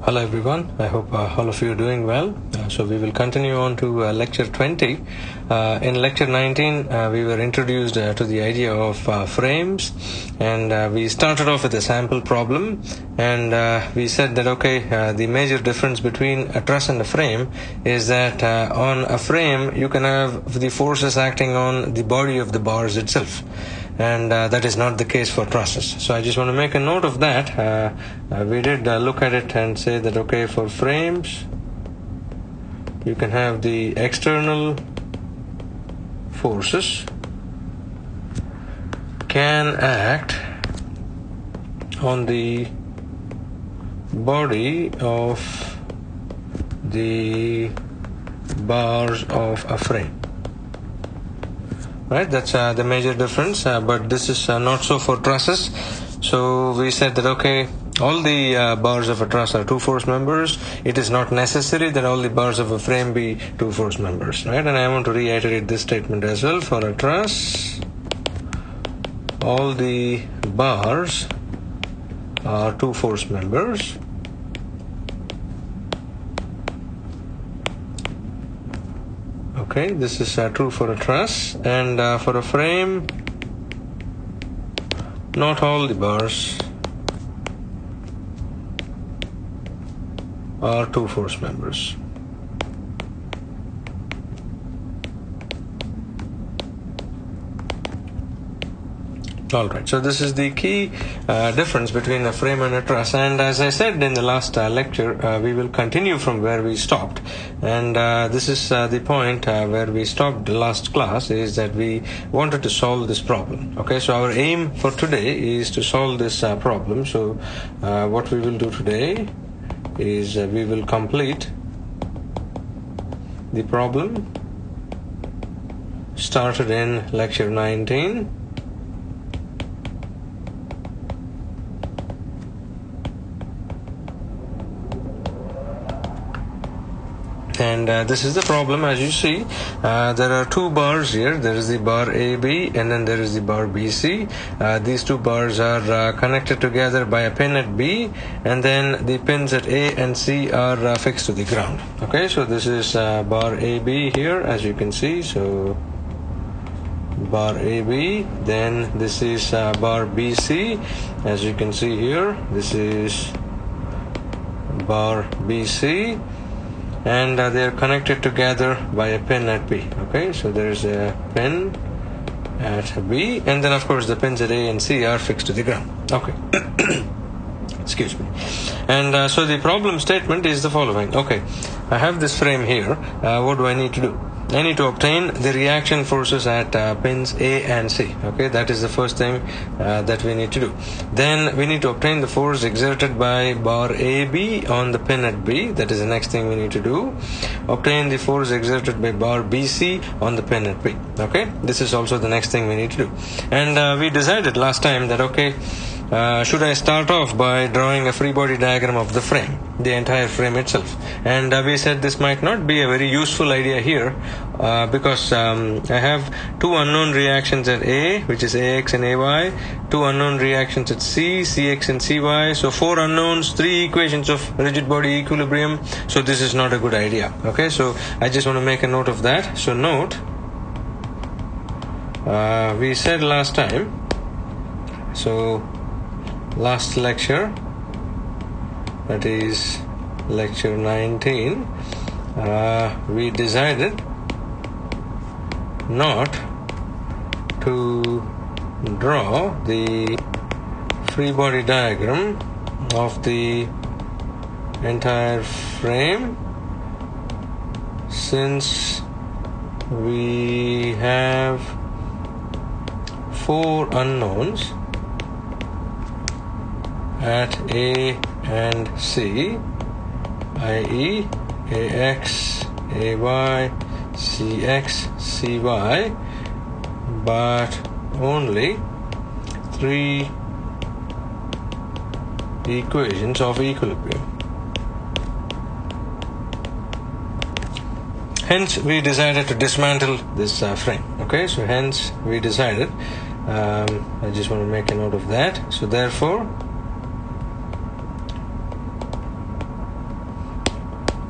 Hello everyone, I hope all of you are doing well. So we will continue on to lecture 20. In lecture 19 we were introduced to the idea of frames, and we started off with a sample problem, and we said that the major difference between a truss and a frame is that on a frame you can have the forces acting on the body of the bars itself, and that is not the case for trusses. So I just want to make a note of that. We did look at it and say that for frames you can have the external forces can act on the body of the bars of a frame. Right, that's the major difference, but this is not so for trusses. So we said that all the bars of a truss are two force members. It is not necessary that all the bars of a frame be two force members, right? And I want to reiterate this statement as well. For a truss, all the bars are two force members. Okay, this is true for a truss, and for a frame, not all the bars are two force members. Alright, so this is the key difference between a frame and a truss, and as I said in the last lecture, we will continue from where we stopped, and this is the point where we stopped the last class, is that we wanted to solve this problem. Okay, so our aim for today is to solve this problem. So what we will do today is we will complete the problem started in lecture 19. And this is the problem. As you see, there are two bars here. There is the bar AB and then there is the bar BC. These two bars are connected together by a pin at B, and then the pins at A and C are fixed to the ground. Okay, so this is bar AB here, as you can see. So bar AB, then this is bar BC, as you can see here. This is bar BC, and they are connected together by a pin at B. Okay, so there is a pin at B, and then of course the pins at A and C are fixed to the ground. Okay. Excuse me. And so the problem statement is the following. Okay, I have this frame here. What do I need to do? I need to obtain the reaction forces at pins A and C. Okay, that is the first thing that we need to do. Then we need to obtain the force exerted by bar AB on the pin at B. That is the next thing we need to do. Obtain the force exerted by bar BC on the pin at B. Okay, this is also the next thing we need to do. And we decided last time that should I start off by drawing a free body diagram of the frame, the entire frame itself? And we said this might not be a very useful idea here because I have two unknown reactions at A, which is AX and AY, two unknown reactions at C, CX and CY, so four unknowns, three equations of rigid body equilibrium, so this is not a good idea. Okay, so I just want to make a note of that. So note, we said last time, so last lecture, that is lecture 19, we decided not to draw the free body diagram of the entire frame, since we have four unknowns at A and C, i.e. AX, AY, CX, CY, but only three equations of equilibrium. Hence, we decided to dismantle this frame. Okay, so hence we decided, I just want to make a note of that. So therefore,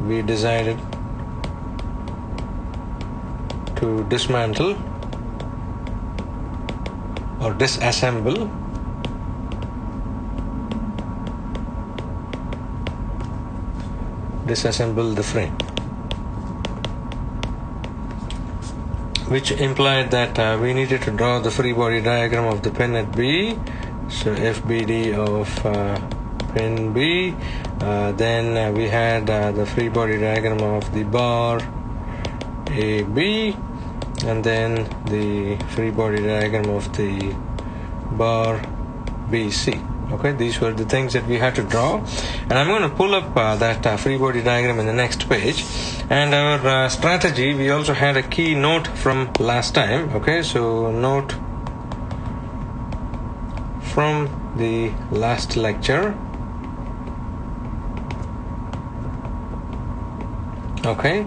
we decided to dismantle or disassemble the frame, which implied that we needed to draw the free body diagram of the pin at B. So FBD of pin B. Then we had the free body diagram of the bar AB, and then the free body diagram of the bar BC. Okay, these were the things that we had to draw, and I'm going to pull up that free body diagram in the next page. And our strategy, we also had a key note from last time. Okay, so note from the last lecture. Okay,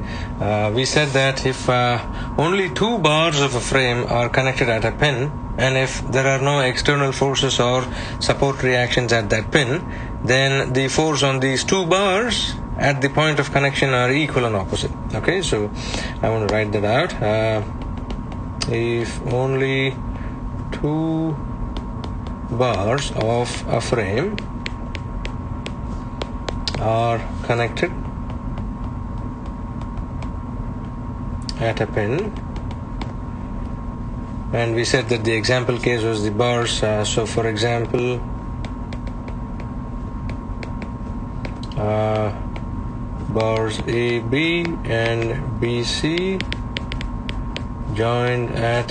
we said that if only two bars of a frame are connected at a pin, and if there are no external forces or support reactions at that pin, then the force on these two bars at the point of connection are equal and opposite. Okay, so I want to write that out. If only two bars of a frame are connected at a pin, and we said that the example case was the bars. So for example, bars AB and BC joined at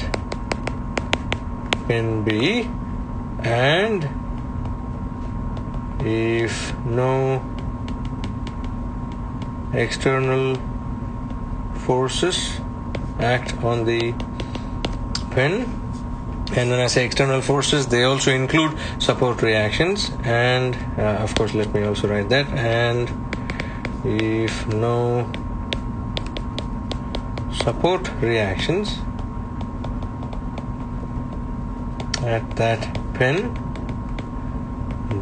pin B, and if no external forces act on the pin, and when I say external forces, they also include support reactions, and of course let me also write that, and if no support reactions at that pin,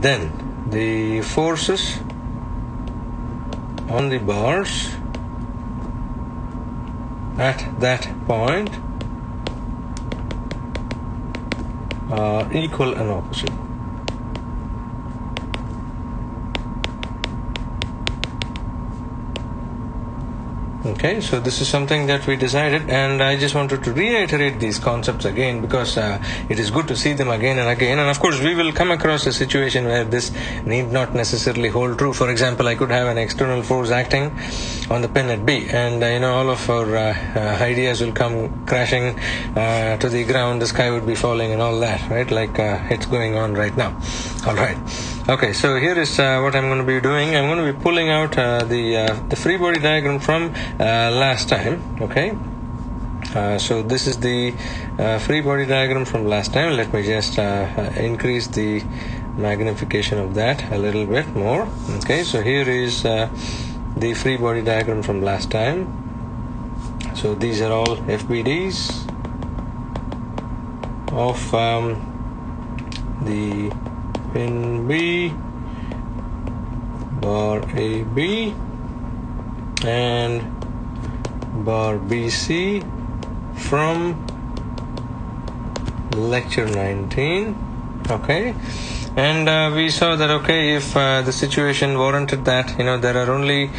then the forces on the bars at that point are equal and opposite. Okay, so this is something that we decided, and I just wanted to reiterate these concepts again because it is good to see them again and again. And of course, we will come across a situation where this need not necessarily hold true. For example, I could have an external force acting on the pin at B, and all of our ideas will come crashing to the ground. The sky would be falling and all that, right? Like it's going on right now. All right. Okay, so here is what I'm going to be doing. I'm going to be pulling out the free body diagram from last time. Okay, so this is the free body diagram from last time. Let me just increase the magnification of that a little bit more. Okay, so here is the free body diagram from last time. So these are all FBDs of the pin B, bar AB, and bar BC from lecture 19. Okay, and we saw that if the situation warranted that there are only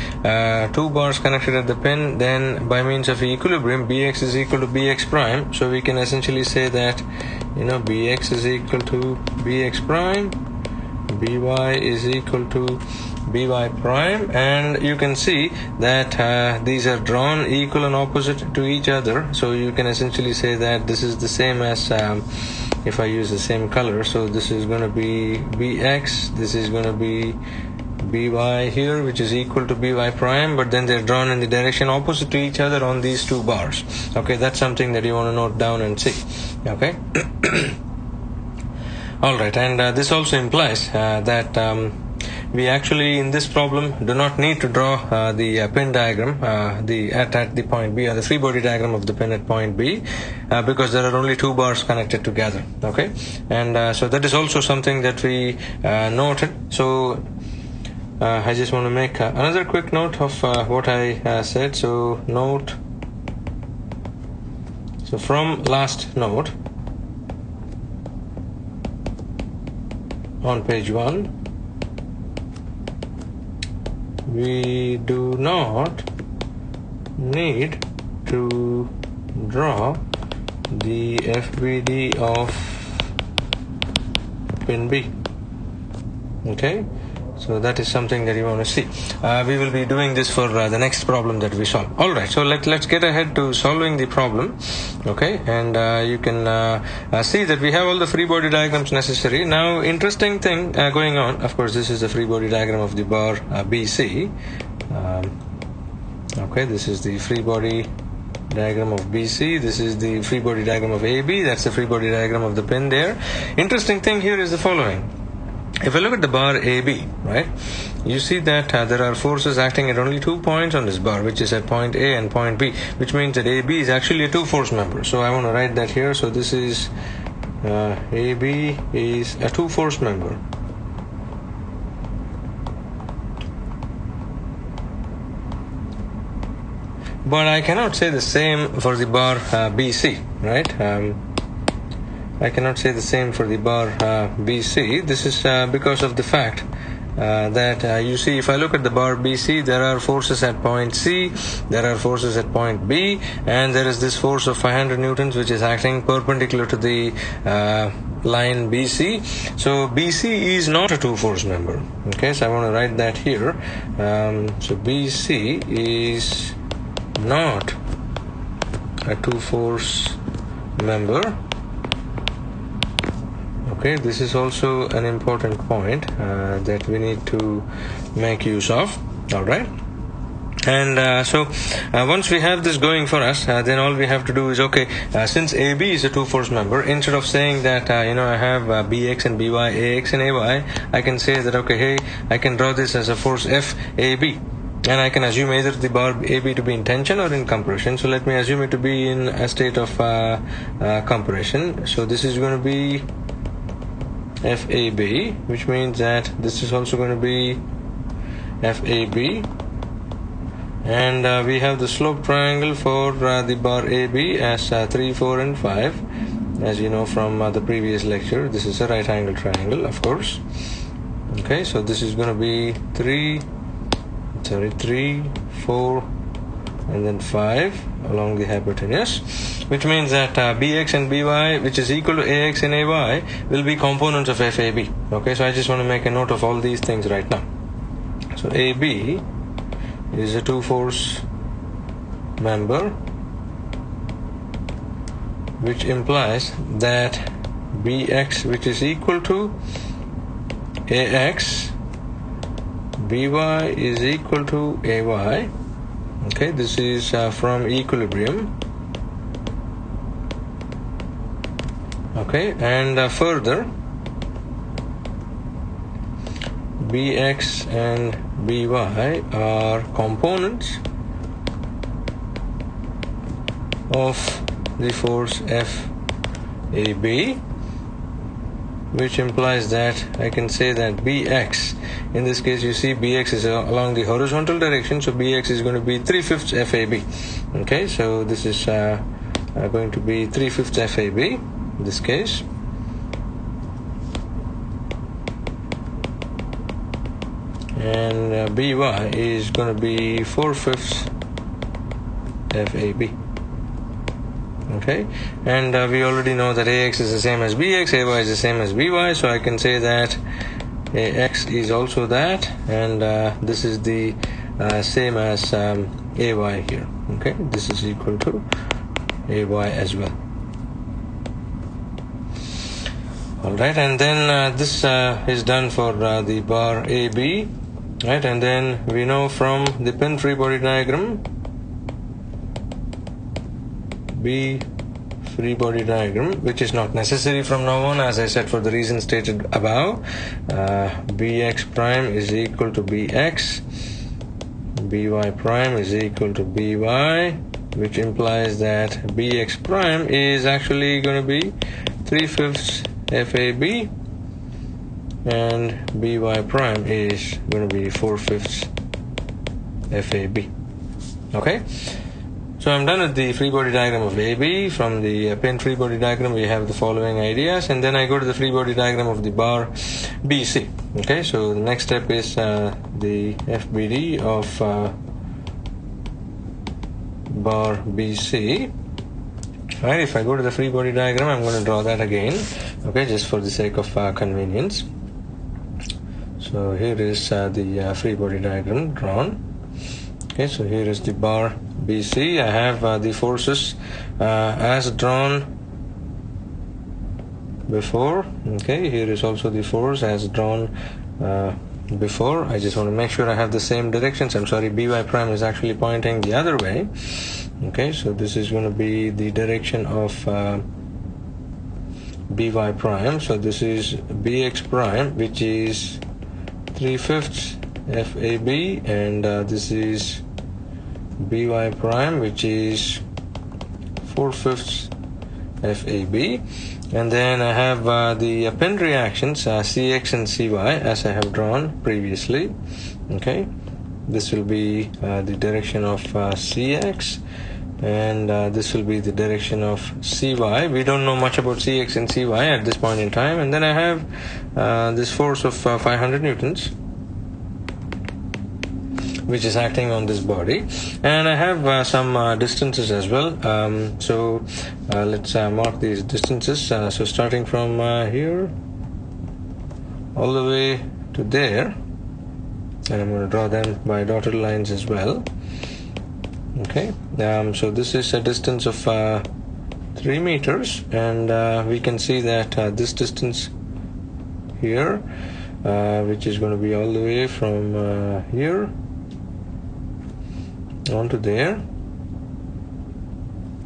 two bars connected at the pin, then by means of equilibrium Bx is equal to Bx prime. So we can essentially say that Bx is equal to Bx prime, By is equal to By prime, and you can see that these are drawn equal and opposite to each other. So you can essentially say that this is the same as if I use the same color. So this is going to be Bx, this is going to be By here, which is equal to By prime, but then they're drawn in the direction opposite to each other on these two bars. Okay, that's something that you want to note down and see. Okay. All right, and this also implies that we actually in this problem do not need to draw the pin diagram at the point B, or the free body diagram of the pin at point B, because there are only two bars connected together. Okay, and so that is also something that we noted. So I just want to make another quick note of what I said. So note, so from last note on page 1, we do not need to draw the FBD of pin B. Okay, so that is something that you want to see. We will be doing this for the next problem that we solve. Alright, so let's get ahead to solving the problem. Okay, and you can see that we have all the free body diagrams necessary. Now, interesting thing going on, of course, this is the free body diagram of the bar BC. Okay, this is the free body diagram of BC. This is the free body diagram of AB. That's the free body diagram of the pin there. Interesting thing here is the following. If I look at the bar AB, right, you see that there are forces acting at only 2 points on this bar, which is at point A and point B, which means that AB is actually a two-force member. So I want to write that here. So this is AB is a two-force member. But I cannot say the same for the bar BC, right? I cannot say the same for the bar BC. This is because of the fact that you see, if I look at the bar BC, there are forces at point C, there are forces at point B, and there is this force of 500 newtons which is acting perpendicular to the line BC. So BC is not a two-force member. Okay, so I want to write that here. So BC is not a two-force member. Okay, this is also an important point that we need to make use of. All right, and so once we have this going for us, then all we have to do is, okay, since AB is a two-force member, instead of saying that I have BX and BY, AX and AY, I can say that, okay, hey, I can draw this as a force FAB. And I can assume either the bar AB to be in tension or in compression. So let me assume it to be in a state of compression. So this is going to be FAB, which means that this is also going to be FAB. And we have the slope triangle for the bar AB as 3, 4, and 5. As you know from the previous lecture, this is a right angle triangle, of course. Okay, so this is going to be 3, 4, and then 5 along the hypotenuse, which means that BX and BY, which is equal to AX and AY, will be components of FAB. Okay, so I just want to make a note of all these things right now. So AB is a two-force member, which implies that BX, which is equal to AX, BY is equal to AY. Okay, this is from equilibrium. Okay, and further, BX and BY are components of the force FAB, which implies that I can say that BX, in this case you see BX is along the horizontal direction, so BX is going to be 3/5 FAB. Okay, so this is going to be 3/5 FAB in this case. And BY is going to be 4/5 FAB. Okay, and we already know that AX is the same as BX, AY is the same as BY, so I can say that AX is also that, and this is the same as AY here. Okay, this is equal to AY as well. Alright, and then this is done for the bar AB, right? And then we know from the pin free body diagram, B free body diagram, which is not necessary from now on, as I said, for the reason stated above. BX prime is equal to BX, BY prime is equal to BY, which implies that BX prime is actually going to be 3/5 FAB, and by prime is going to be 4/5 FAB. Okay, so I'm done with the free body diagram of AB. From the pin free body diagram we have the following ideas, and then I go to the free body diagram of the bar BC. Okay, so the next step is the FBD of bar BC. Right, if I go to the free body diagram, I'm going to draw that again, okay, just for the sake of convenience. So here is the free body diagram drawn. Okay, so here is the bar BC. I have the forces as drawn before. Okay, here is also the force as drawn before. I just want to make sure I have the same directions. I'm sorry, by prime is actually pointing the other way. Okay, so this is going to be the direction of by prime. So this is bx prime, which is 3/5 FAB, and this is by prime, which is 4/5 FAB. And then I have the pin reactions CX and CY as I have drawn previously. Okay, this will be the direction of CX, and this will be the direction of CY. We don't know much about CX and CY at this point in time. And then I have this force of 500 newtons, which is acting on this body, and I have some distances as well. So let's mark these distances. So starting from here all the way to there, and I'm going to draw them by dotted lines as well. Okay, so this is a distance of 3 meters, and we can see that this distance here, which is going to be all the way from here onto there,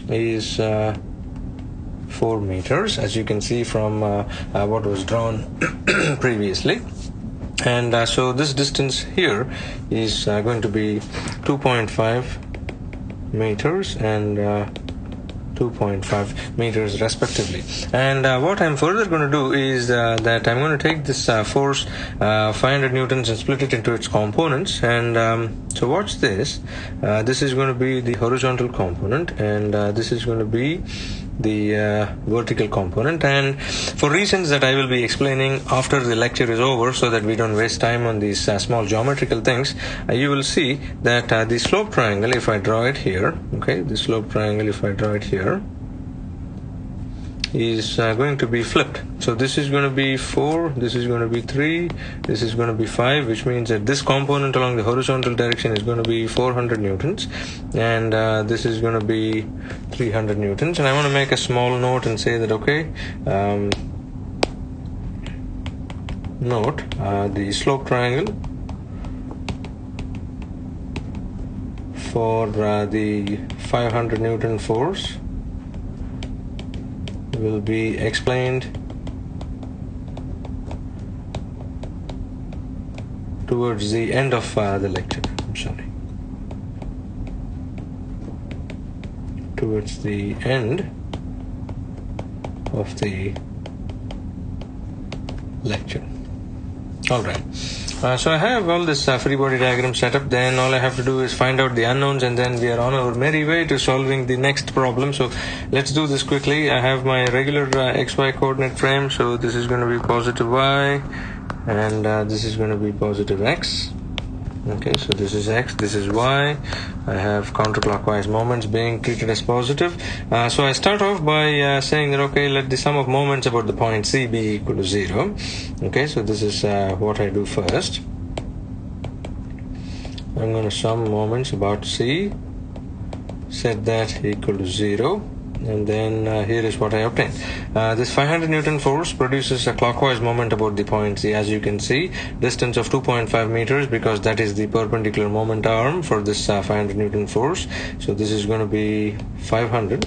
is 4 meters, as you can see from what was drawn previously. And so this distance here is going to be 2.5 meters and 2.5 meters respectively. And what I'm further going to do is that I'm going to take this force 500 newtons and split it into its components. And so watch this. This is going to be the horizontal component, and this is going to be the vertical component. And for reasons that I will be explaining after the lecture is over, so that we don't waste time on these small geometrical things, you will see that the slope triangle, if I draw it here, okay, the slope triangle, if I draw it here, is going to be flipped. So this is going to be 4, this is going to be 3, this is going to be 5, which means that this component along the horizontal direction is going to be 400 newtons, and this is going to be 300 newtons. And I want to make a small note and say that, okay, note the slope triangle for the 500 Newton force will be explained towards the end of the lecture. I'm sorry. Towards the end of the lecture. Alright. So I have all this free body diagram set up. Then all I have to do is find out the unknowns, and then we are on our merry way to solving the next problem. So let's do this quickly. I have my regular XY coordinate frame. So this is going to be positive Y, and this is going to be positive X. Okay, so this is X, this is Y. I have counterclockwise moments being treated as positive. So I start off by saying that, okay, let the sum of moments about the point C be equal to 0. Okay, so this is what I do first. I'm going to sum moments about C, set that equal to 0. And then here is what I obtained. This 500 Newton force produces a clockwise moment about the point C, as you can see, distance of 2.5 meters, because that is the perpendicular moment arm for this 500 Newton force. So this is going to be 500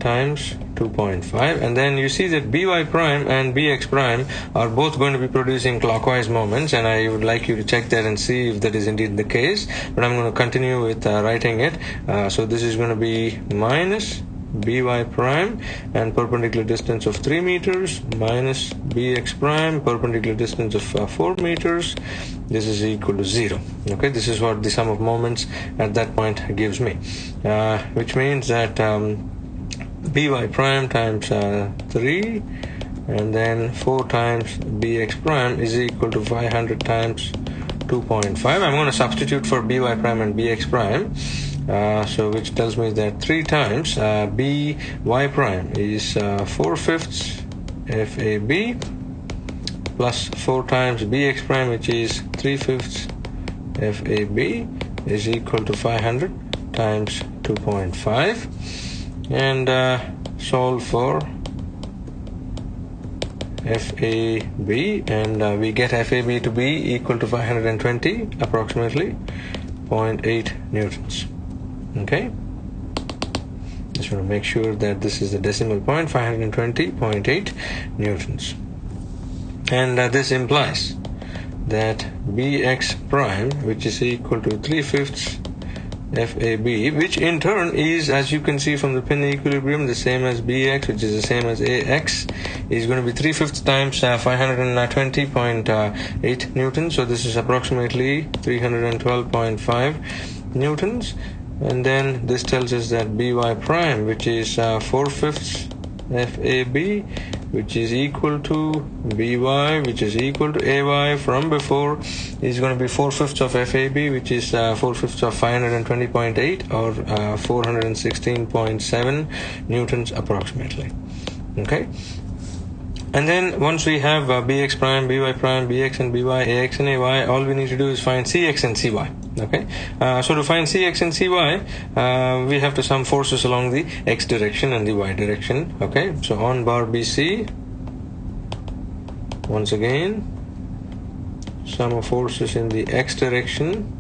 times 2.5, and then you see that by prime and bx prime are both going to be producing clockwise moments, and I would like you to check that and see if that is indeed the case. But I'm going to continue with writing it. So this is going to be minus by prime and perpendicular distance of 3 meters minus bx prime perpendicular distance of 4 meters. This is equal to 0. Okay, this is what the sum of moments at that point gives me, which means that by prime times 3 and then 4 times bx prime is equal to 500 times 2.5. I'm going to substitute for by prime and bx prime, so which tells me that 3 times by prime is 4/5 FAB plus 4 times bx prime, which is 3/5 FAB, is equal to 500 times 2.5, and solve for FAB, and we get FAB to be equal to 520 approximately 0.8 newtons. Okay, just want to make sure that this is the decimal point, 520.8 newtons, and this implies that bx prime, which is equal to 3/5 FAB, which in turn is, as you can see from the pin equilibrium, the same as bx, which is the same as ax, is going to be 3/5 times 520.8 newtons. So this is approximately 312.5 newtons. And then this tells us that by prime, which is 4/5 FAB, which is equal to by, which is equal to ay from before, is going to be 4/5 of FAB, which is 4/5 of 520.8 or 416.7 newtons approximately. Okay, and then once we have bx prime, by prime, bx and by, ax and ay, all we need to do is find cx and cy. Okay, so to find cx and cy, we have to sum forces along the x direction and the y direction. Okay, so on bar BC, once again, sum of forces in the x direction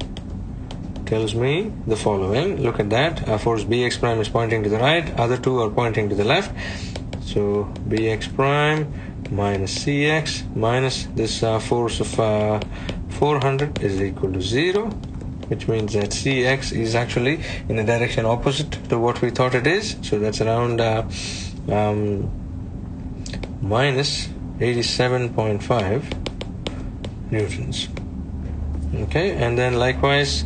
tells me the following. Look at that. Force bx prime is pointing to the right, other two are pointing to the left. So bx prime minus cx minus this force of 400 is equal to 0, which means that cx is actually in the direction opposite to what we thought it is. So that's around minus 87.5 newtons. Okay, and then likewise,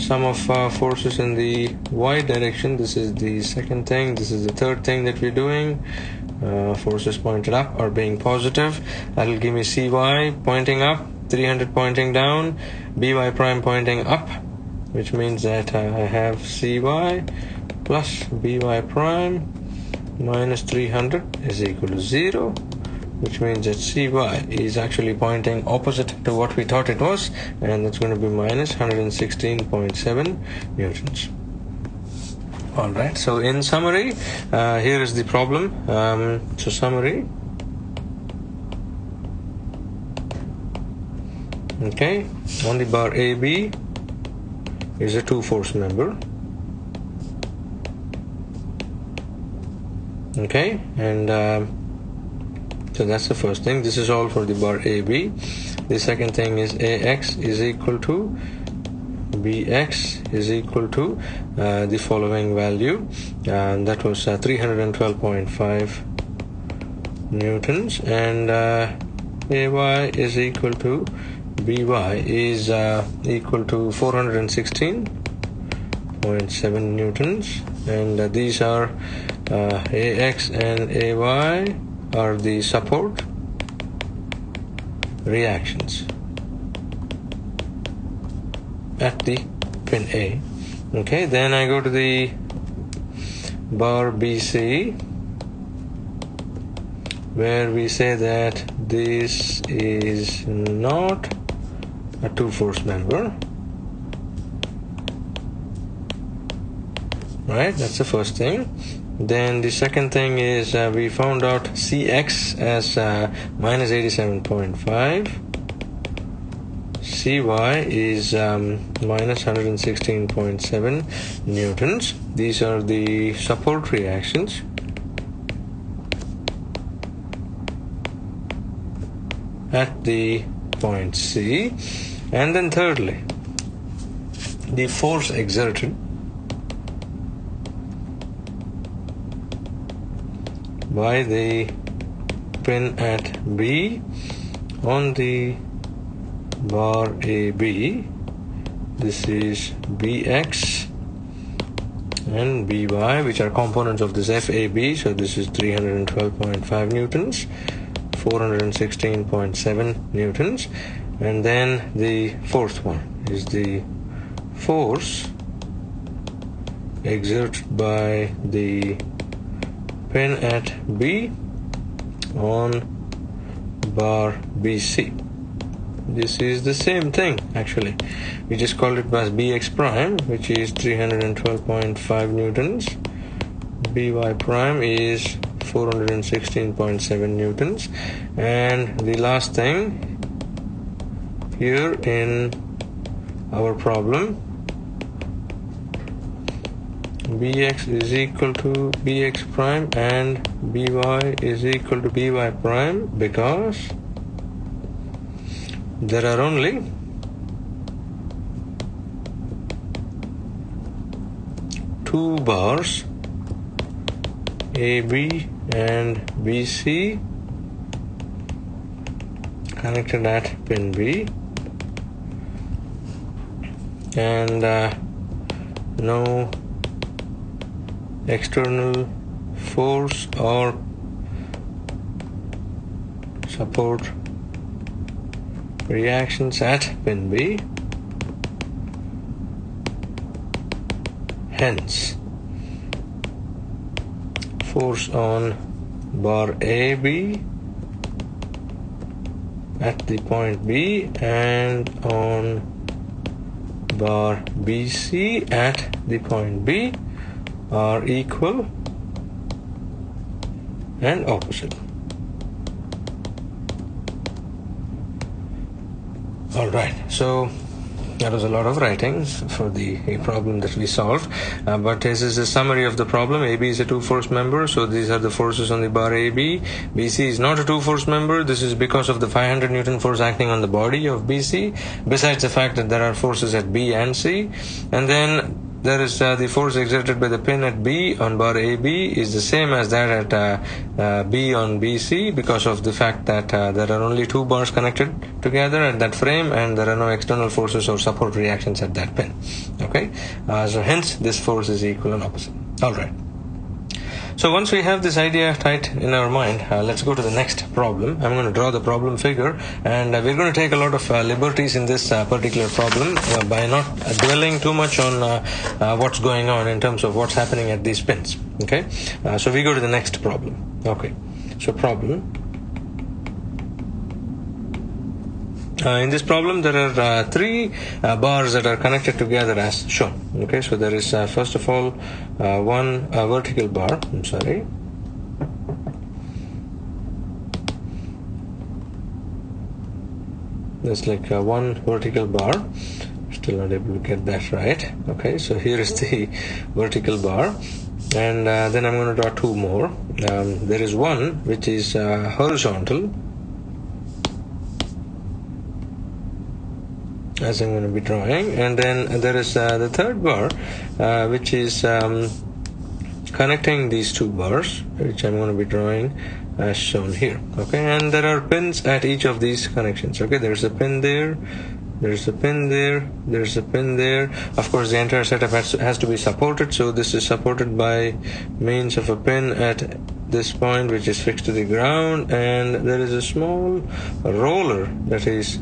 sum of forces in the y direction. This is the second thing. This is the third thing that we're doing. Forces pointed up are being positive. That will give me cy pointing up, 300 pointing down, by prime pointing up, which means that I have cy plus by prime minus 300 is equal to 0, which means that cy is actually pointing opposite to what we thought it was, and that's going to be minus 116.7 newtons. Alright, so in summary, here is the problem. So summary. Okay, on the bar AB is a 2-force member. Okay, and so that's the first thing. This is all for the bar AB. The second thing is AX is equal to BX is equal to the following value, and that was 312.5 newtons, and AY is equal to BY is equal to 416.7 newtons, and these are AX and AY are the support reactions at the pin A. Okay, then I go to the bar BC, where we say that this is not a 2-force member. Right, that's the first thing. Then the second thing is we found out CX as minus 87.5. CY is minus 116.7 newtons. These are the support reactions at the point C. And then thirdly, the force exerted by the pin at B on the bar AB. This is BX and BY, which are components of this FAB. So this is 312.5 newtons, 416.7 newtons. And then the fourth one is the force exerted by the pin at B on bar BC. This is the same thing actually. We just called it as BX prime, which is 312.5 newtons. BY prime is 416.7 newtons. And the last thing here in our problem, BX is equal to BX prime and BY is equal to BY prime because there are only two bars, AB and BC, connected at pin B, and no external force or support reactions at pin B. Hence, force on bar AB at the point B and on bar BC at the point B are equal and opposite. Alright, so that was a lot of writing for the problem that we solved, but this is a summary of the problem. AB is a two-force member, so these are the forces on the bar AB. BC is not a two-force member. This is because of the 500 Newton force acting on the body of BC, besides the fact that there are forces at B and C. And then there is the force exerted by the pin at B on bar AB is the same as that at B on BC because of the fact that there are only two bars connected together at that frame and there are no external forces or support reactions at that pin. Okay, so hence this force is equal and opposite. Alright. So once we have this idea tight in our mind, let's go to the next problem. I'm going to draw the problem figure, and we're going to take a lot of liberties in this particular problem by not dwelling too much on what's going on in terms of what's happening at these pins. Okay, so we go to the next problem. Okay, so problem. In this problem, there are three bars that are connected together as shown. Okay, so there is first of all one vertical bar. I'm sorry. There's like one vertical bar. Still not able to get that right. Okay, so here is the vertical bar. And then I'm going to draw two more. There is one which is horizontal, as I'm going to be drawing, and then there is the third bar which is connecting these two bars, which I'm going to be drawing as shown here. Okay, and there are pins at each of these connections. Okay, there's a pin there, there's a pin there, there's a pin there. Of course, the entire setup has to be supported, so this is supported by means of a pin at this point which is fixed to the ground, and there is a small roller that is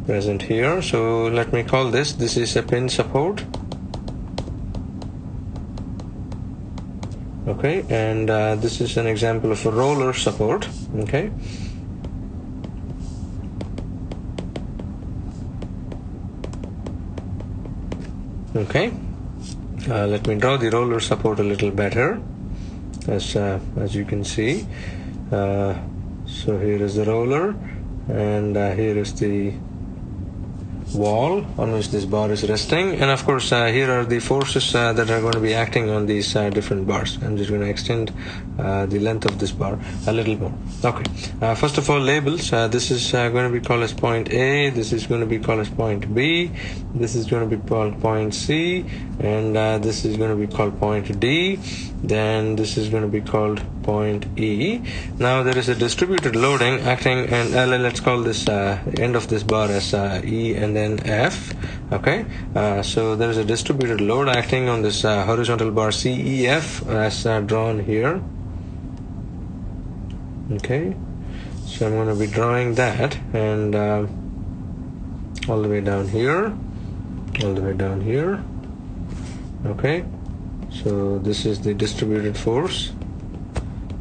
present here. So let me call this is a pin support. Okay, and this is an example of a roller support. Okay, okay, let me draw the roller support a little better, as you can see. So here is the roller, and here is the wall on which this bar is resting, and of course here are the forces that are going to be acting on these different bars. I'm just going to extend the length of this bar a little more. Okay, first of all, labels. This is going to be called as point A, this is going to be called as point B, this is going to be called point C, and this is going to be called point D. then this is going to be called point E. Now there is a distributed loading acting, and let's call this end of this bar as E and then F. Okay, so there is a distributed load acting on this horizontal bar CEF as drawn here. Okay, so I'm going to be drawing that, and all the way down here, all the way down here. Okay, so this is the distributed force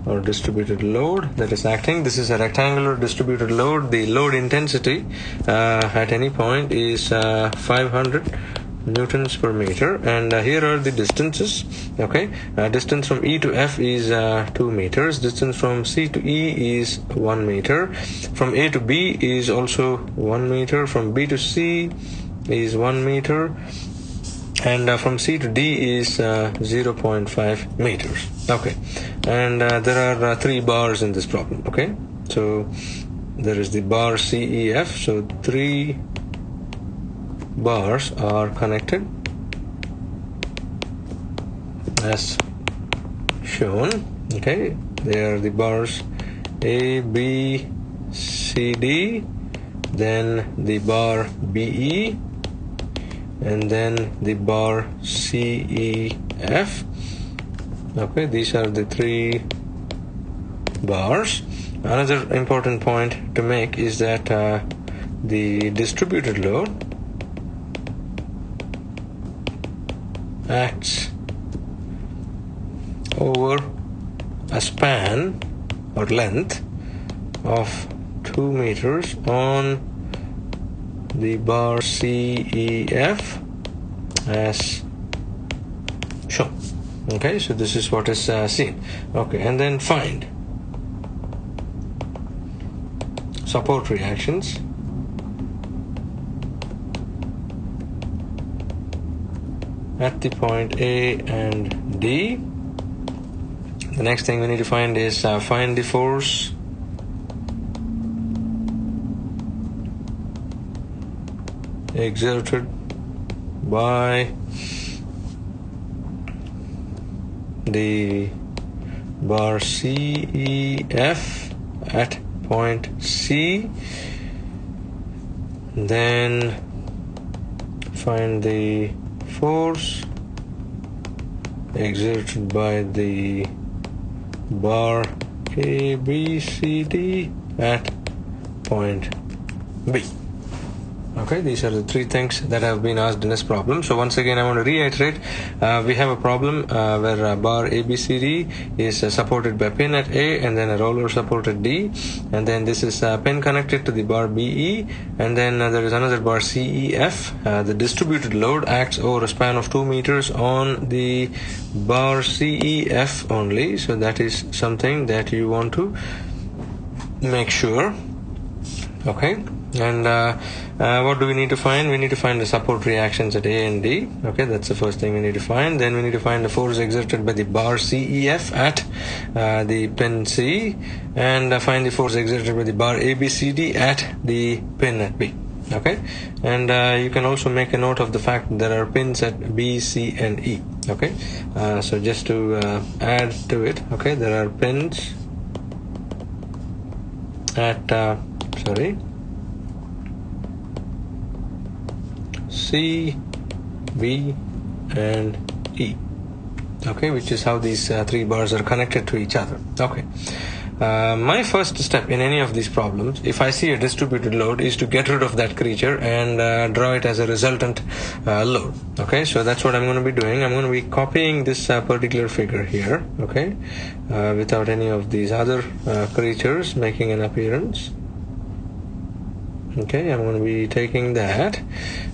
or distributed load that is acting. This is a rectangular distributed load. The load intensity at any point is 500 newtons per meter, and here are the distances. Okay, distance from E to F is 2 meters. Distance from C to E is 1 meter. From A to B is also 1 meter. From B to C is 1 meter. And from C to D is 0.5 meters. Okay, and there are 3 bars in this problem. Okay, so there is the bar CEF. So 3 bars are connected as shown. Okay, they are the bars A, B, C, D, then the bar BE, and then the bar CEF. Okay, these are the 3 bars. Another important point to make is that the distributed load acts over a span or length of 2 meters on the bar CEF as shown. Okay, so this is what is seen. Okay, and then find support reactions at the point A and D. The next thing we need to find is find the force exerted by the bar CEF at point C. Then find the force exerted by the bar ABCD at point B. Okay, these are the 3 things that have been asked in this problem. So once again, I want to reiterate, we have a problem where bar ABCD is supported by pin at A and then a roller support at D, and then this is a pin connected to the bar BE, and then there is another bar CEF. The distributed load acts over a span of 2 meters on the bar CEF only, so that is something that you want to make sure. Okay, and what do we need to find? We need to find the support reactions at A and D. Okay, that's the first thing we need to find. Then we need to find the force exerted by the bar CEF at the pin C, and find the force exerted by the bar ABCD at the pin at B. Okay, and you can also make a note of the fact that there are pins at B, C, and E. Okay, so just to add to it, okay, there are pins at C, B, and E. Okay, which is how these 3 bars are connected to each other. Okay. My first step in any of these problems, if I see a distributed load, is to get rid of that creature and draw it as a resultant load. Okay, so that's what I'm going to be doing. I'm going to be copying this particular figure here, okay, without any of these other creatures making an appearance. Okay, I'm going to be taking that,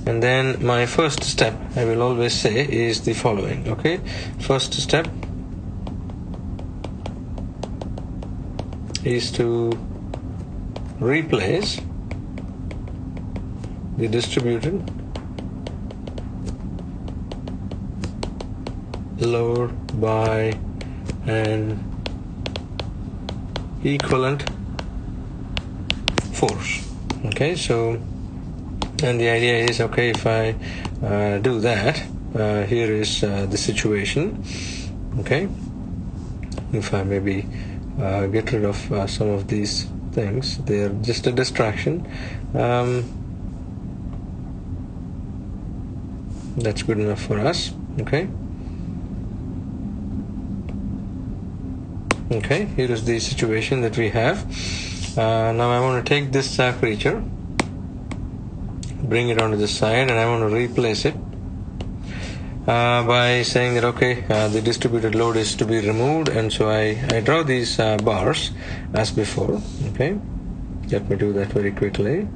and then my first step, I will always say, is the following. Okay, first step is to replace the distributed load by an equivalent force. Okay, so, and the idea is, okay, if I do that, here is the situation. Okay, if I maybe get rid of some of these things. They are just a distraction. That's good enough for us. Okay, here is the situation that we have. Now I want to take this creature, bring it onto the side, and I want to replace it by saying that the distributed load is to be removed, and so I draw these bars as before. Okay, let me do that very quickly.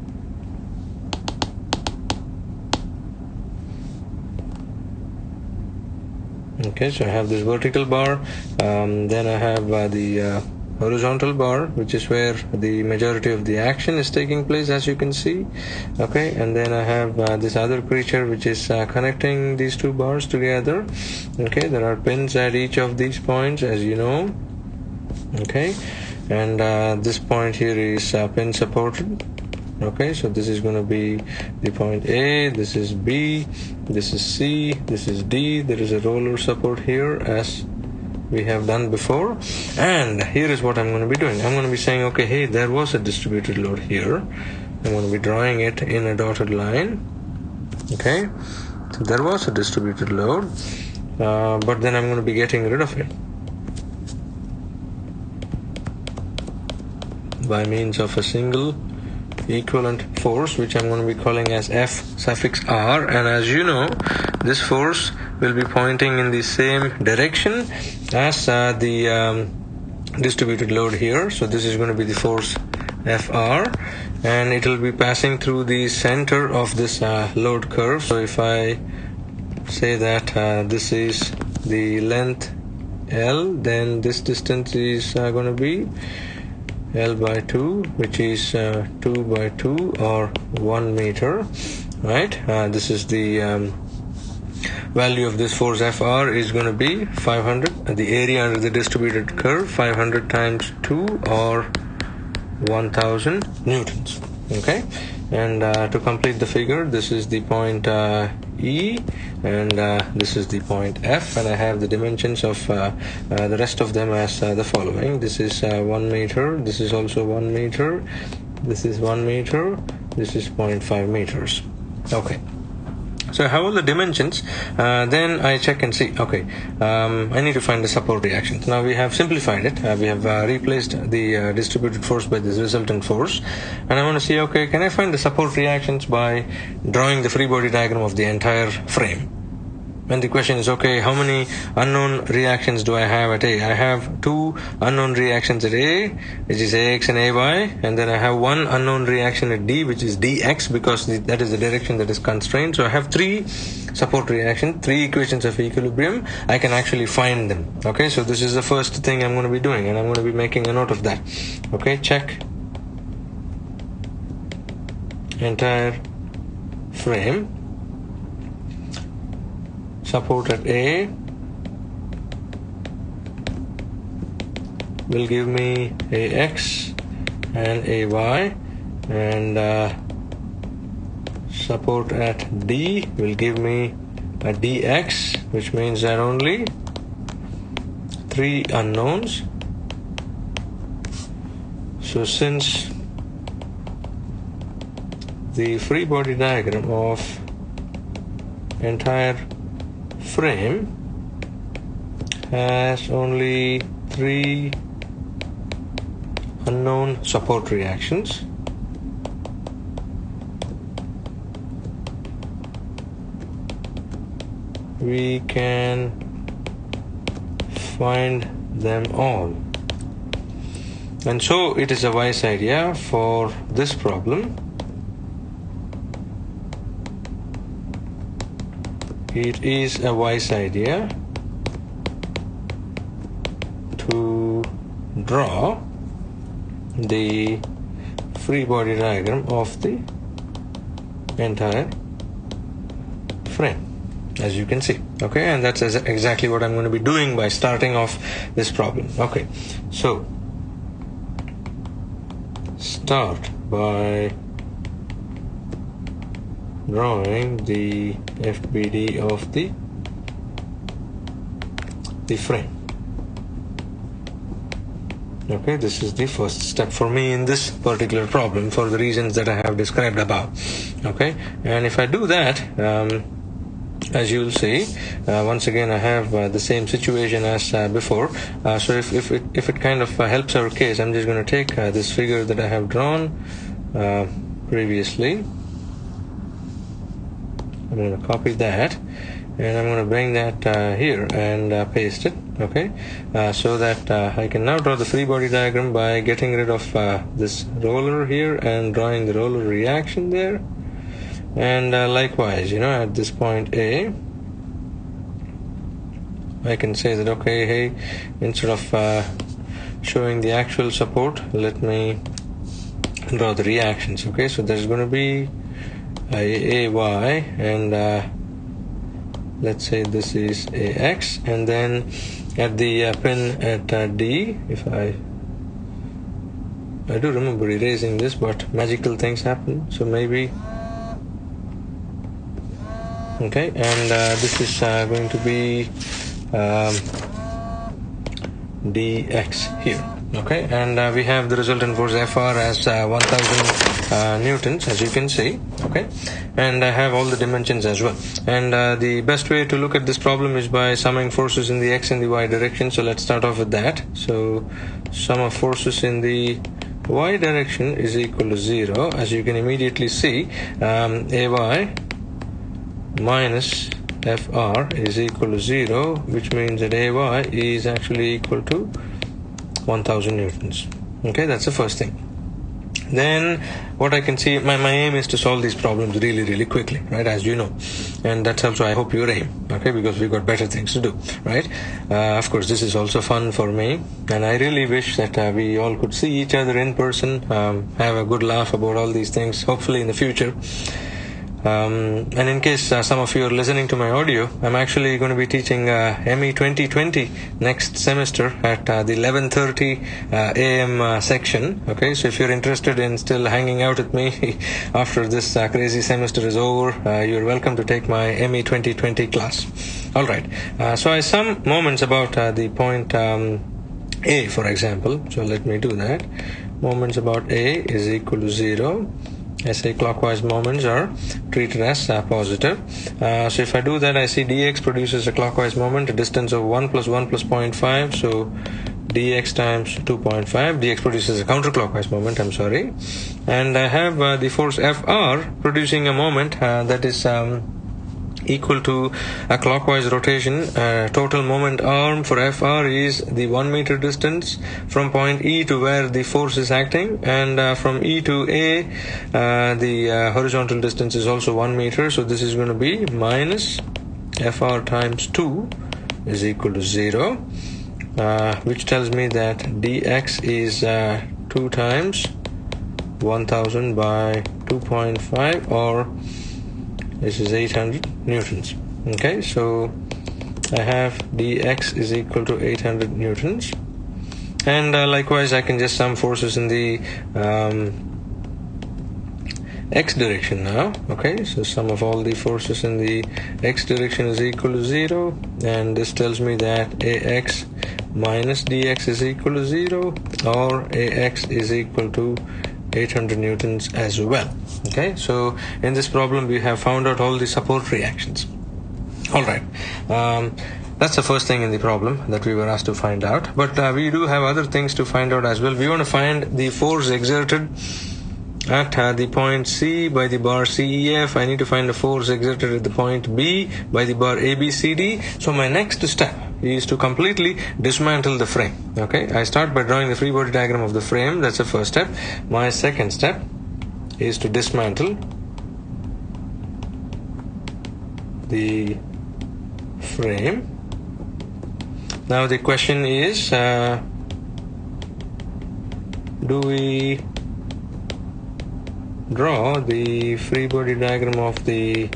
Okay, so I have this vertical bar, then I have the horizontal bar, which is where the majority of the action is taking place, as you can see. Okay, and then I have this other creature which is connecting these two bars together. Okay, there are pins at each of these points, as you know. Okay, and this point here is pin supported. Okay, so this is going to be the point A, this is B, this is C, this is D. There is a roller support here, as we have done before. And here is what I'm going to be doing. I'm going to be saying, okay, hey, there was a distributed load here. I'm going to be drawing it in a dotted line. Okay, so there was a distributed load, but then I'm going to be getting rid of it by means of a single equivalent force, which I'm going to be calling as F suffix R. And as you know, this force will be pointing in the same direction as the distributed load here. So this is going to be the force FR, and it will be passing through the center of this load curve. So if I say that this is the length L, then this distance is going to be L by 2, which is 2 by 2 or 1 meter, right? This is the value of this force FR is going to be 500. The area under the distributed curve, 500 times 2 or 1000 newtons. Okay, and to complete the figure, this is the point E, and this is the point F, and I have the dimensions of the rest of them as the following. This is 1 meter, this is also 1 meter, this is 1 meter, this is 0.5 meters. Okay, so I have all the dimensions. Then I check and see, okay, I need to find the support reactions. Now we have simplified it. We have replaced the distributed force by this resultant force, and I want to see, okay, can I find the support reactions by drawing the free body diagram of the entire frame? And the question is, okay, how many unknown reactions do I have at A? I have 2 unknown reactions at A, which is AX and AY, and then I have 1 unknown reaction at D, which is DX, because that is the direction that is constrained. So I have 3 support reactions, 3 equations of equilibrium. I can actually find them. Okay, so this is the first thing I'm going to be doing, and I'm going to be making a note of that. Okay, check entire frame. Support at A will give me AX and AY, and support at D will give me a DX, which means there are only 3 unknowns. So since the free body diagram of entire frame has only 3 unknown support reactions, we can find them all. And so it is a wise idea for this problem. It is a wise idea to draw the free body diagram of the entire frame, as you can see. Okay, and that's exactly what I'm going to be doing by starting off this problem. Okay, so start by drawing the FBD of the frame. Okay, this is the first step for me in this particular problem for the reasons that I have described above. Okay, and if I do that, as you will see, once again I have the same situation as before. So if it kind of helps our case, I'm just going to take this figure that I have drawn previously. I'm going to copy that, and I'm going to bring that here and paste it. Okay, so that I can now draw the free body diagram by getting rid of this roller here and drawing the roller reaction there. And likewise, at this point A, I can say that, okay, hey, instead of showing the actual support, let me draw the reactions. Okay, so there's going to be AY, and let's say this is AX, and then at the pin at D, if I do remember erasing this, but magical things happen, so maybe, okay, and this is going to be dx here. Okay, and we have the resultant force Fr as 1000 newtons, as you can see. Okay, and I have all the dimensions as well. And the best way to look at this problem is by summing forces in the x and the y direction. So let's start off with that. So sum of forces in the y direction is equal to 0. As you can immediately see, Ay minus Fr is equal to 0, which means that Ay is actually equal to 1000 newtons. Okay, that's the first thing. Then what I can see, my aim is to solve these problems really quickly, right, as you know, and that's also I hope your aim, okay, because we've got better things to do, right? Of course, this is also fun for me, and I really wish that we all could see each other in person, have a good laugh about all these things, hopefully in the future. And in case some of you are listening to my audio, I'm actually going to be teaching ME 2020 next semester at the 11:30 a.m. Section. Okay, so if you're interested in still hanging out with me after this crazy semester is over, you're welcome to take my ME 2020 class. All right, so I sum moments about the point A, for example. So let me do that. Moments about A is equal to 0. I say clockwise moments are treated as positive. So if I do that, I see dx produces a clockwise moment, a distance of 1 plus 1 plus 0.5. So dx times 2.5. dx produces a counterclockwise moment, I'm sorry. And I have the force Fr producing a moment that is equal to a clockwise rotation. Total moment arm for Fr is the 1 meter distance from point E to where the force is acting, and from E to A the horizontal distance is also 1 meter, so this is going to be minus Fr times 2 is equal to 0, which tells me that dx is 2 times 1000 by 2.5, or this is 800 newtons. Okay, so I have dx is equal to 800 newtons. And likewise, I can just sum forces in the x direction now. Okay, so sum of all the forces in the x direction is equal to 0. And this tells me that ax minus dx is equal to 0, or ax is equal to 800 newtons as well. Okay, so in this problem we have found out all the support reactions. All right, that's the first thing in the problem that we were asked to find out, but we do have other things to find out as well. We want to find the force exerted at the point C by the bar CEF. I need to find the force exerted at the point B by the bar ABCD. So my next step is to completely dismantle the frame. Okay, I start by drawing the free body diagram of the frame. That's the first step. My second step is to dismantle the frame. Now the question is, do we draw the free body diagram of the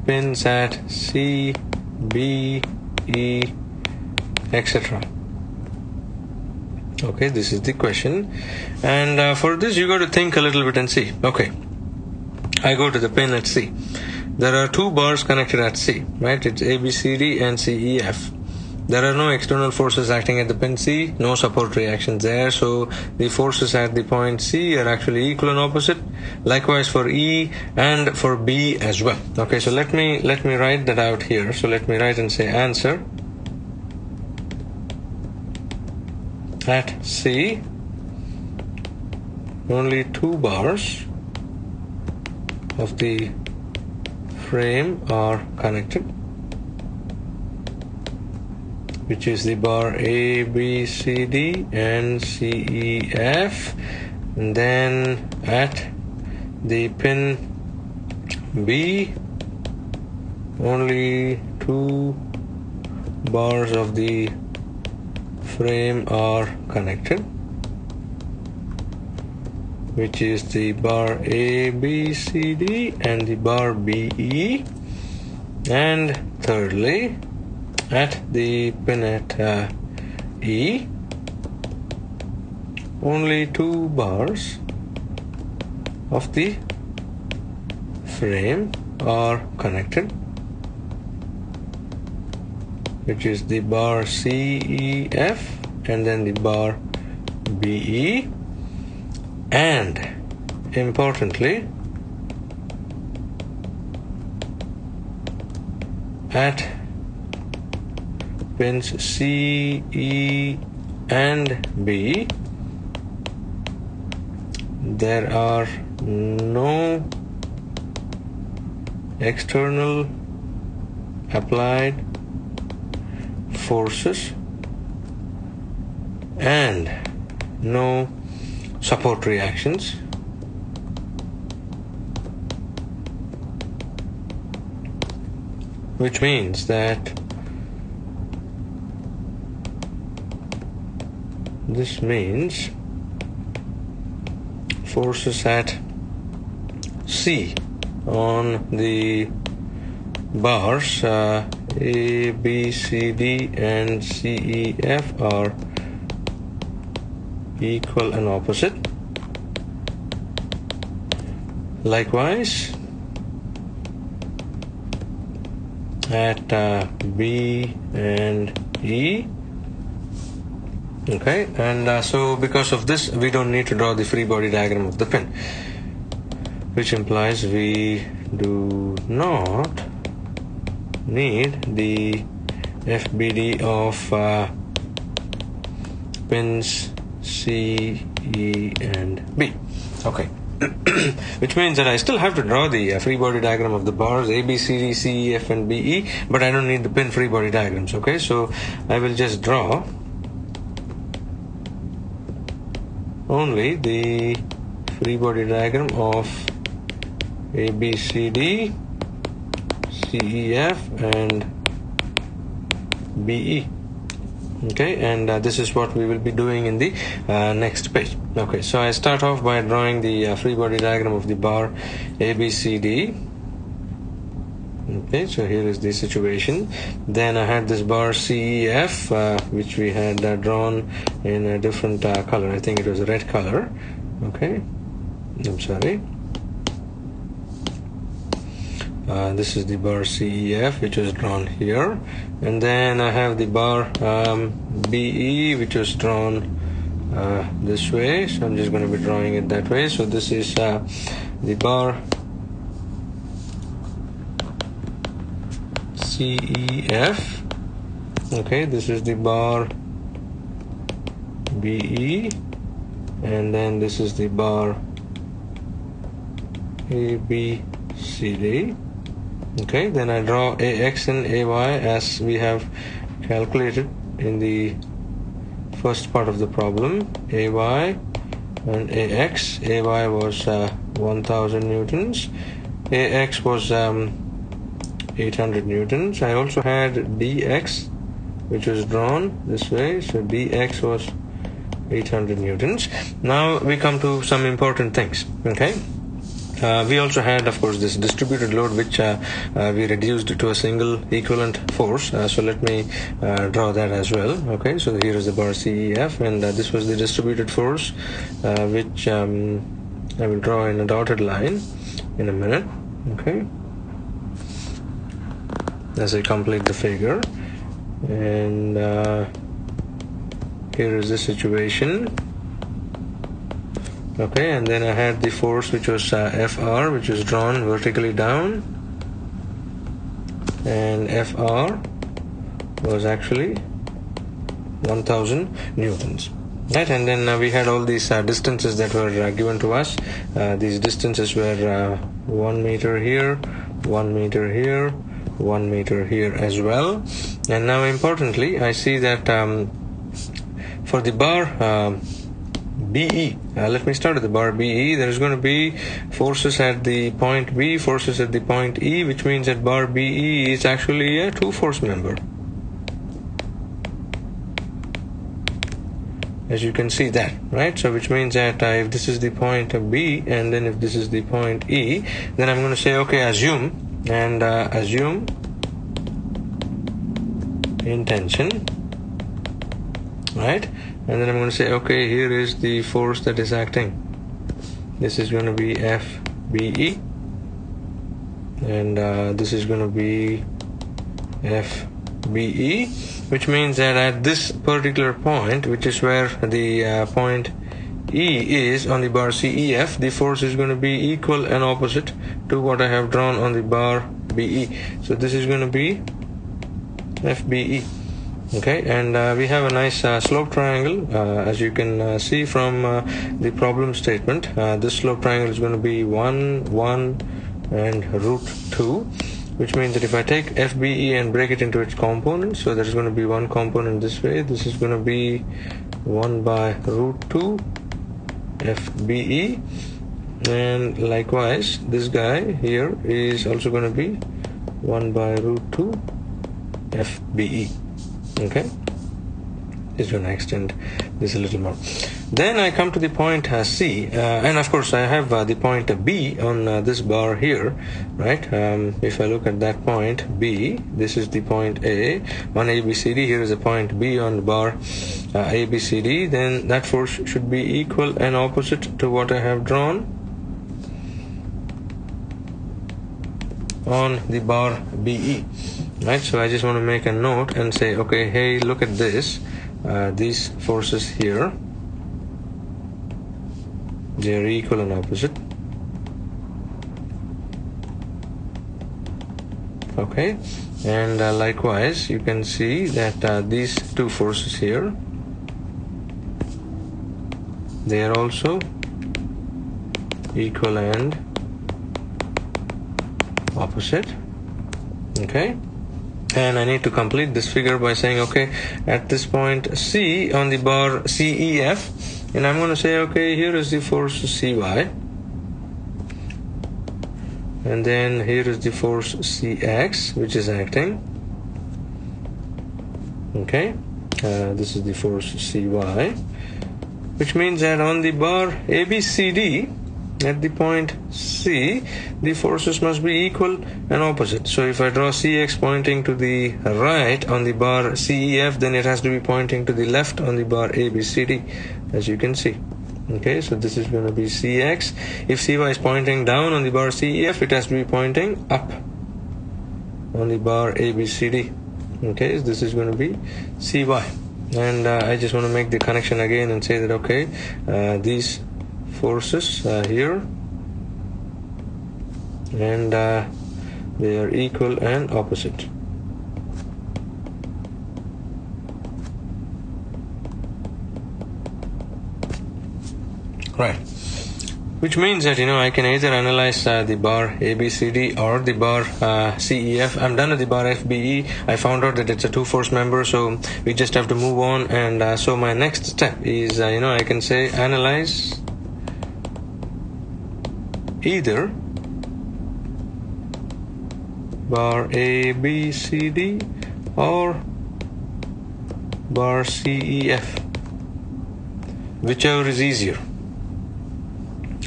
pins at C, B, E, etc.? Okay, this is the question, and for this you got to think a little bit and see. Okay, I go to the pin at C. There are 2 bars connected at C, right? It's ABCD and CEF. There are no external forces acting at the pin C, no support reactions there, so the forces at the point C are actually equal and opposite. Likewise for E and for B as well. Okay, so let me write that out here. So let me write and say answer at C, only 2 bars of the frame are connected, which is the bar A, B, C, D and C, E, F. And then at the pin B, only 2 bars of the frame are connected, which is the bar A, B, C, D and the bar B, E. And thirdly, at the pin at E, only 2 bars of the frame are connected, which is the bar C, E, F and then the bar B, E. And importantly, at pins C, E and B, there are no external applied forces and no support reactions, which means that this means forces at C on the bars A, B, C, D and C, E, F are equal and opposite. Likewise, at B and E. Okay, and so because of this, we don't need to draw the free body diagram of the pin, which implies we do not need the FBD of pins C, E and B. Okay. Which means that I still have to draw the free body diagram of the bars A, B, C, D, C, E, F and B, E, but I don't need the pin free body diagrams. Okay, so I will just draw only the free body diagram of A, B, C, D, C, E, F and B, E. Okay, and this is what we will be doing in the next page. Okay, so I start off by drawing the free body diagram of the bar A, B, C, D. Okay, so here is the situation. Then I had this bar C, E, F, which we had drawn in a different color. I think it was a red color. Okay, I'm sorry. This is the bar C, E, F, which was drawn here. And then I have the bar B, E, which was drawn this way. So I'm just going to be drawing it that way. So this is the bar C, E, F. Okay, this is the bar B, E. And then this is the bar A, B, C, D. Okay, then I draw AX and AY as we have calculated in the first part of the problem. AY and AX. AY was 1000 newtons. AX was 800 newtons. I also had DX, which was drawn this way. So DX was 800 newtons. Now we come to some important things. Okay. We also had, of course, this distributed load, which we reduced to a single equivalent force. So let me draw that as well. Okay, so here is the bar CEF, and this was the distributed force, which I will draw in a dotted line in a minute. Okay, as I complete the figure. and here is the situation. Okay, and then I had the force which was FR, which was drawn vertically down, and FR was actually 1000 newtons. Right, and then we had all these distances that were given to us. These distances were 1 meter here, 1 meter here, 1 meter here as well. And now importantly, I see that for the bar BE, let me start at the bar BE. There is going to be forces at the point B, forces at the point E, which means that bar BE is actually a two-force member. As you can see that, right? So which means that if this is the point B, and then if this is the point E, then I'm going to say, okay, assume, and assume intention, right? And then I'm going to say, okay, here is the force that is acting. This is going to be FBE, and this is going to be FBE, which means that at this particular point, which is where the point E is on the bar CEF, the force is going to be equal and opposite to what I have drawn on the bar BE. So this is going to be FBE. Okay, and we have a nice slope triangle, as you can see from the problem statement. This slope triangle is going to be 1, 1, and root 2, which means that if I take FBE and break it into its components, so there's going to be one component this way. This is going to be 1 by root 2 FBE, and likewise this guy here is also going to be 1 by root 2 FBE. Okay, just going to extend this a little more. Then I come to the point C, and of course I have the point B on this bar here, right? If I look at that point B, this is the point A on ABCD. Here is a point B on the bar ABCD. Then that force should be equal and opposite to what I have drawn on the bar BE. Right, so I just want to make a note and say, okay, hey, look at this. These forces here, they are equal and opposite. Okay, and likewise, you can see that these two forces here, they are also equal and opposite. Okay. And I need to complete this figure by saying, okay, at this point C on the bar CEF, and I'm going to say, okay, here is the force CY, and then here is the force CX, which is acting. Okay, this is the force CY, which means that on the bar ABCD, at the point C, the forces must be equal and opposite. So if I draw CX pointing to the right on the bar CEF, then it has to be pointing to the left on the bar ABCD, as you can see. Okay, so this is going to be CX. If CY is pointing down on the bar CEF, it has to be pointing up on the bar ABCD. Okay, so this is going to be CY. And I just want to make the connection again and say that, okay, these forces here, and they are equal and opposite. Right, which means that I can either analyze the bar ABCD or the bar CEF. I'm done with the bar FBE. I found out that it's a two-force member, so we just have to move on. And so my next step is I can say analyze either bar ABCD or bar CEF, whichever is easier.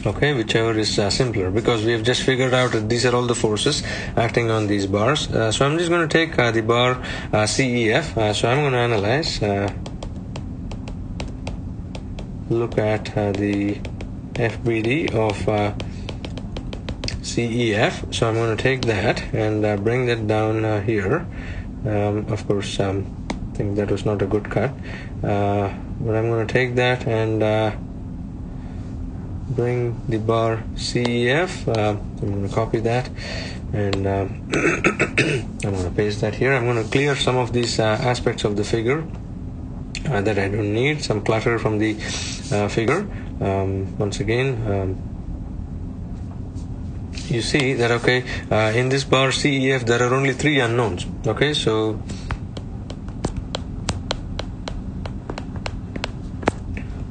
Okay, whichever is simpler, because we have just figured out that these are all the forces acting on these bars. So I'm just going to take the bar CEF. So I'm going to analyze, look at the FBD of CEF. So I'm going to take that and bring that down here. Of course, I think that was not a good cut, but I'm going to take that and bring the bar CEF. I'm going to copy that, and I'm going to paste that here. I'm going to clear some of these aspects of the figure that I don't need, some clutter from the figure. Once again, you see that in this bar CEF there are only 3 unknowns. Okay, so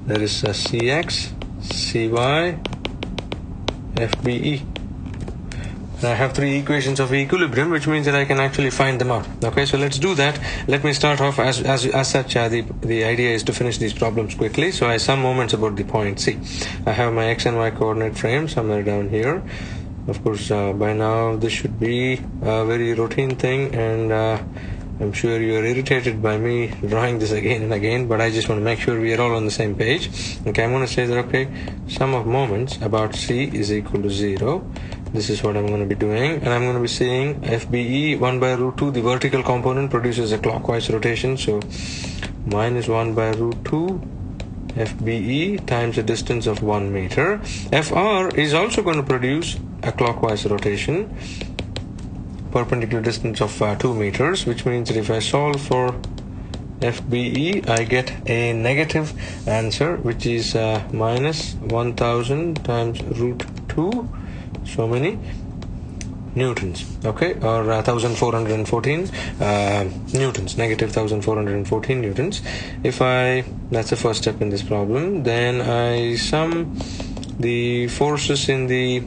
there is CX, CY, FBE. I have 3 equations of equilibrium, which means that I can actually find them out. Okay, so let's do that. Let me start off as such. The idea is to finish these problems quickly. So I some moments about the point C. I have my X and Y coordinate frame somewhere down here. Of course, by now this should be a very routine thing, and I'm sure you are irritated by me drawing this again and again, but I just want to make sure we are all on the same page. Okay, I'm going to say that sum of moments about C is equal to 0. This is what I'm going to be doing, and I'm going to be saying FBE 1 by root 2, the vertical component produces a clockwise rotation, so minus 1 by root 2 FBE times a distance of 1 meter. FR is also going to produce a clockwise rotation, perpendicular distance of 2 meters, which means that if I solve for FBE, I get a negative answer, which is minus 1000 times root 2, so many newtons, okay, or 1414 newtons, negative 1414 newtons. That's the first step in this problem. Then I sum the forces in the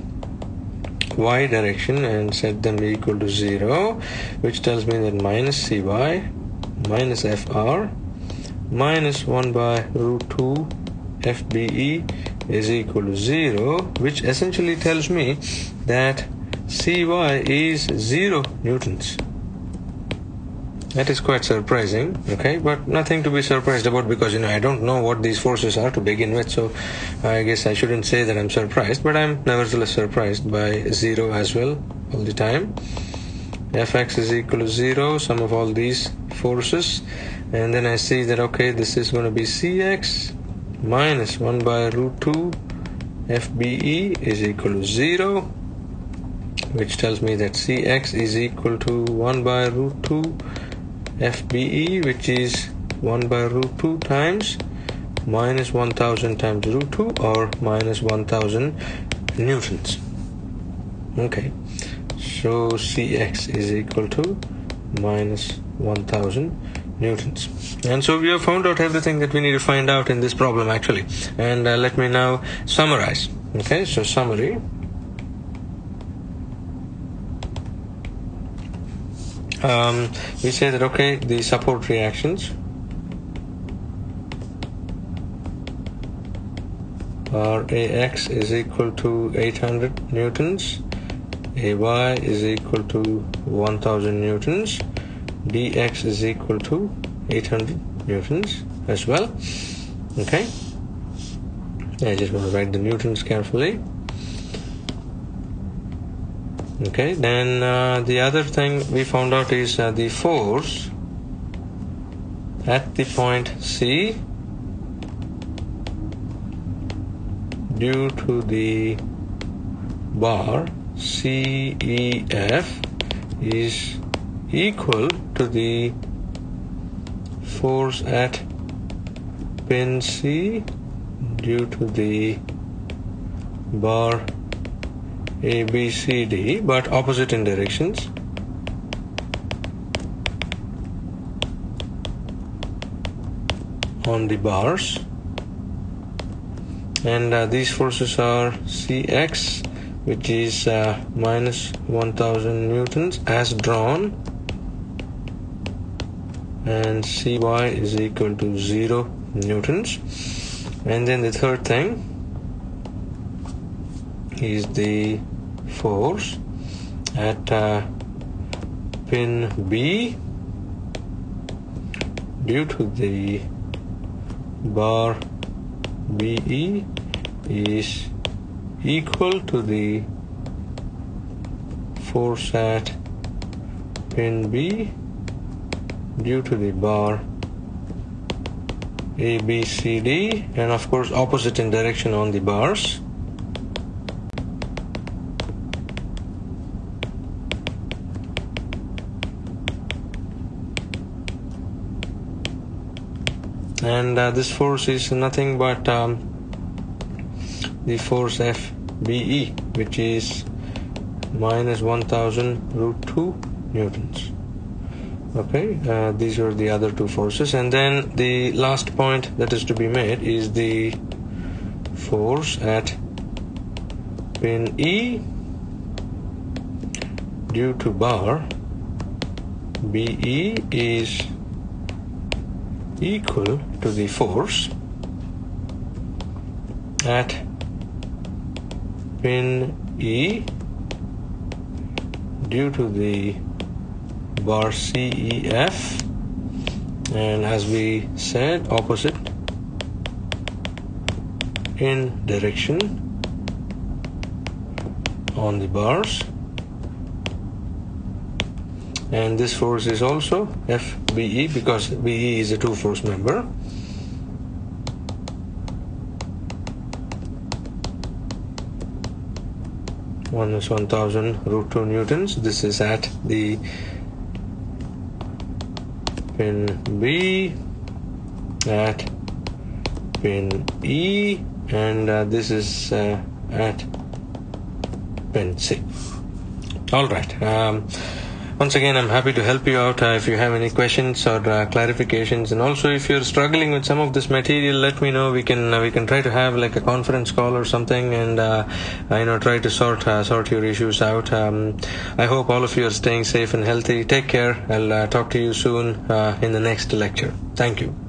y direction and set them equal to 0, which tells me that minus CY minus FR minus 1 by root 2 FBE is equal to 0, which essentially tells me that CY is 0 newtons. That is quite surprising, okay, but nothing to be surprised about, because I don't know what these forces are to begin with, so I guess I shouldn't say that I'm surprised, but I'm nevertheless surprised by 0 as well all the time. Fx is equal to 0, sum of all these forces, and then I see that this is going to be Cx minus 1 by root 2 FBE is equal to 0, which tells me that Cx is equal to 1 by root 2 FBE, which is 1 by root 2 times minus 1000 times root 2, or minus 1000 newtons. Okay, so Cx is equal to minus 1000 newtons. And so we have found out everything that we need to find out in this problem actually. And let me now summarize. Okay, so summary. We say that the support reactions are AX is equal to 800 newtons, AY is equal to 1000 newtons, dx is equal to 800 newtons as well. Okay, I just want to write the newtons carefully. Okay, then the other thing we found out is the force at the point C due to the bar CEF is equal to the force at pin C due to the bar ABCD, but opposite in directions. On the bars, and these forces are Cx, which is minus 1000 newtons as drawn, and Cy is equal to 0 newtons. And then the third thing is the force at pin B due to the bar BE is equal to the force at pin B due to the bar A, B, C, D, and of course opposite in direction on the bars. And this force is nothing but the force FBE, which is minus 1000 root 2 newtons. Okay, these are the other two forces, and then the last point that is to be made is the force at pin E due to bar BE is equal to the force at pin E due to the bar CEF, and as we said, opposite in direction on the bars. And this force is also FBE because BE is a two-force member. Minus 1000 root 2 newtons. This is at the pin B, at pin E, and this is at pin C. All right. Once again, I'm happy to help you out if you have any questions or clarifications, and also if you're struggling with some of this material, let me know. We can try to have like a conference call or something, and try to sort your issues out. I hope all of you are staying safe and healthy. Take care. I'll talk to you soon in the next lecture. Thank you.